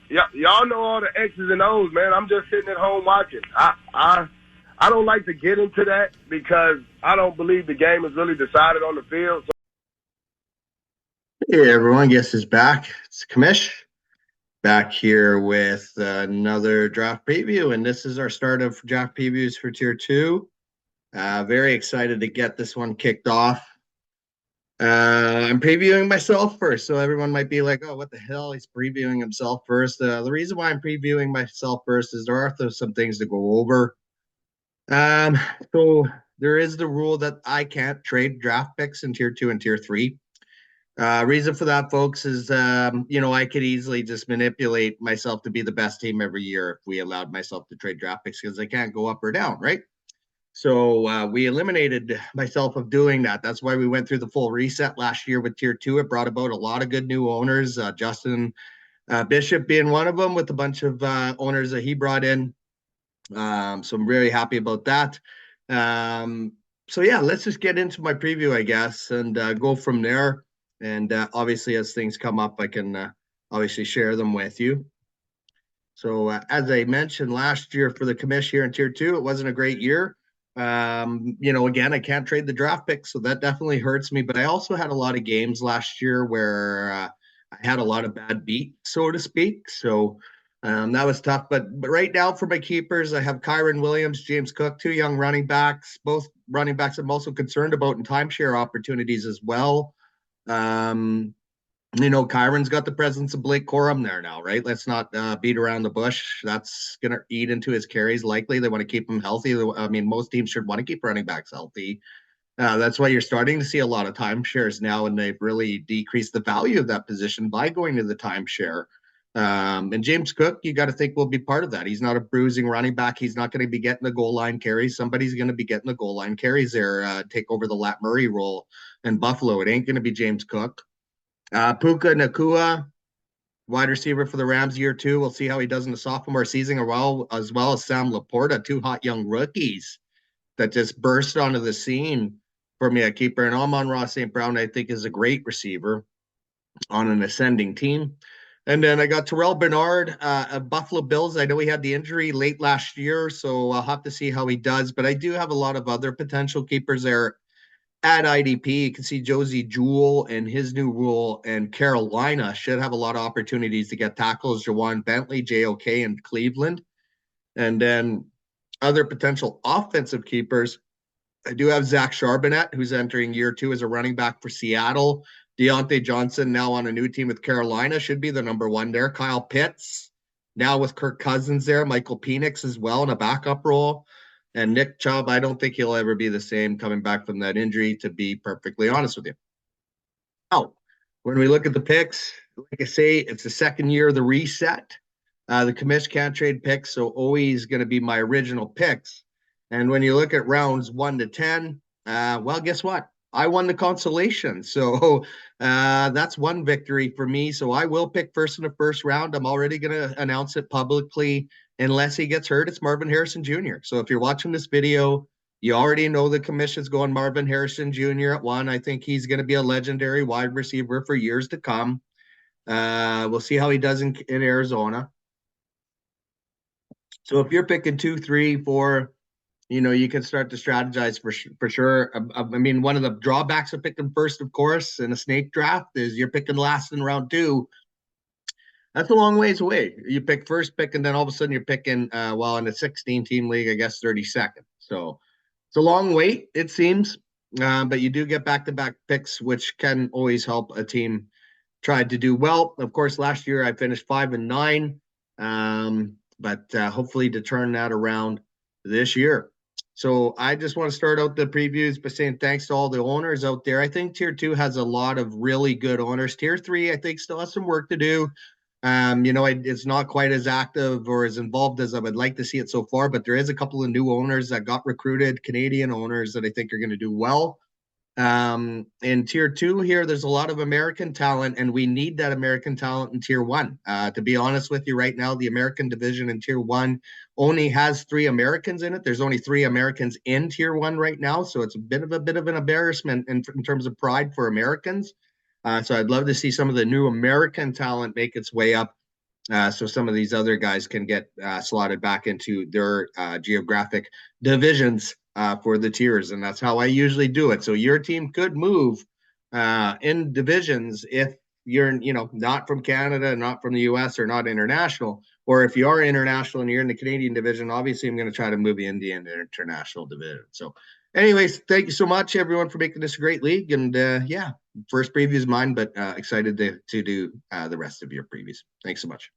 Yeah, y'all know all the X's and O's, man. I'm just sitting at home watching. I don't like to get into that because I don't believe the game is really decided on the field. Hey everyone, guess is back. It's Kamish back here with another draft preview, and this is our start of draft previews for Tier 2. Very excited to get this one kicked off. I'm previewing myself first, so everyone might be like, oh, what the hell? He's previewing himself first. The reason why I'm previewing myself first is there are some things to go over. Um, so there is the rule that I can't trade draft picks in Tier 2 and Tier 3. Reason for that, folks, is I could easily just manipulate myself to be the best team every year if we allowed myself to trade draft picks because I can't go up or down, right? So we eliminated myself of doing that. That's why we went through the full reset last year with Tier 2. It brought about a lot of good new owners, Justin Bishop being one of them with a bunch of owners that he brought in. So I'm very happy about that. So yeah, let's just get into my preview, I guess, and go from there. And obviously, as things come up, I can obviously share them with you. So as I mentioned last year for the commish here in Tier 2, it wasn't a great year. Again, I can't trade the draft pick, so that definitely hurts me. But I also had a lot of games last year where I had a lot of bad beat, so to speak. So that was tough. But right now for my keepers, I have Kyron Williams, James Cook, two young running backs, both running backs I'm also concerned about in timeshare opportunities as well. Kyron's got the presence of Blake Corum there now, right? Let's not beat around the bush. That's going to eat into his carries likely. They want to keep him healthy. I mean, most teams should want to keep running backs healthy. That's why you're starting to see a lot of timeshares now, and they've really decreased the value of that position by going to the timeshare. And James Cook, you got to think will be part of that. He's not a bruising running back. He's not going to be getting the goal line carries. Somebody's going to be getting the goal line carries there, take over the Lat Murray role in Buffalo. It ain't going to be James Cook. Puka Nakua, wide receiver for the Rams year 2. We'll see how he does in the sophomore season, as well as Sam Laporta, two hot young rookies that just burst onto the scene for me at keeper. And Amon-Ra St. Brown, I think, is a great receiver on an ascending team. And then I got Terrell Bernard, Buffalo Bills. I know he had the injury late last year, so I'll have to see how he does. But I do have a lot of other potential keepers there at IDP. You can see Josie Jewell and his new rule, and Carolina should have a lot of opportunities to get tackles. Jawan Bentley, JOK, and Cleveland. And then other potential offensive keepers. I do have Zach Charbonnet, who's entering year 2 as a running back for Seattle. Deontay Johnson, now on a new team with Carolina, should be the number 1 there. Kyle Pitts, now with Kirk Cousins there. Michael Penix as well in a backup role. And Nick Chubb, I don't think he'll ever be the same coming back from that injury, to be perfectly honest with you. Now, when we look at the picks, like I say, it's the second year of the reset. The commish can't trade picks, so always going to be my original picks. And when you look at rounds 1 to 10, well, guess what? I won the consolation. So that's one victory for me. So I will pick first in the first round. I'm already going to announce it publicly. Unless he gets hurt, it's Marvin Harrison Jr. So if you're watching this video, you already know the commission's going Marvin Harrison Jr. at 1. I think he's going to be a legendary wide receiver for years to come. We'll see how he does in Arizona. So if you're picking 2, 3, 4, you can start to strategize for sure. I mean, one of the drawbacks of picking first, of course, in a snake draft is you're picking last in round 2. That's a long ways away. You pick first pick, and then all of a sudden you're picking, in a 16-team league, I guess 32nd. So it's a long wait, it seems. But you do get back-to-back picks, which can always help a team try to do well. Of course, last year I finished 5-9, but hopefully to turn that around this year. So I just want to start out the previews by saying thanks to all the owners out there. I think Tier 2 has a lot of really good owners. Tier 3, I think, still has some work to do. It's not quite as active or as involved as I would like to see it so far, but there is a couple of new owners that got recruited, Canadian owners that I think are going to do well. In Tier 2 here, there's a lot of American talent, and we need that American talent in Tier 1. To be honest with you right now, the American division in Tier 1 only has 3 Americans in it. There's only 3 Americans in Tier 1 right now, so it's a bit of an embarrassment in terms of pride for Americans. So I'd love to see some of the new American talent make its way up. So some of these other guys can get slotted back into their geographic divisions for the tiers, and that's how I usually do it. So your team could move in divisions if you're, not from Canada, not from the US, or not international. Or if you are international and you're in the Canadian division, obviously I'm going to try to move you in the international division. So anyways, thank you so much, everyone, for making this a great league. And yeah, first preview is mine, but excited to do the rest of your previews. Thanks so much.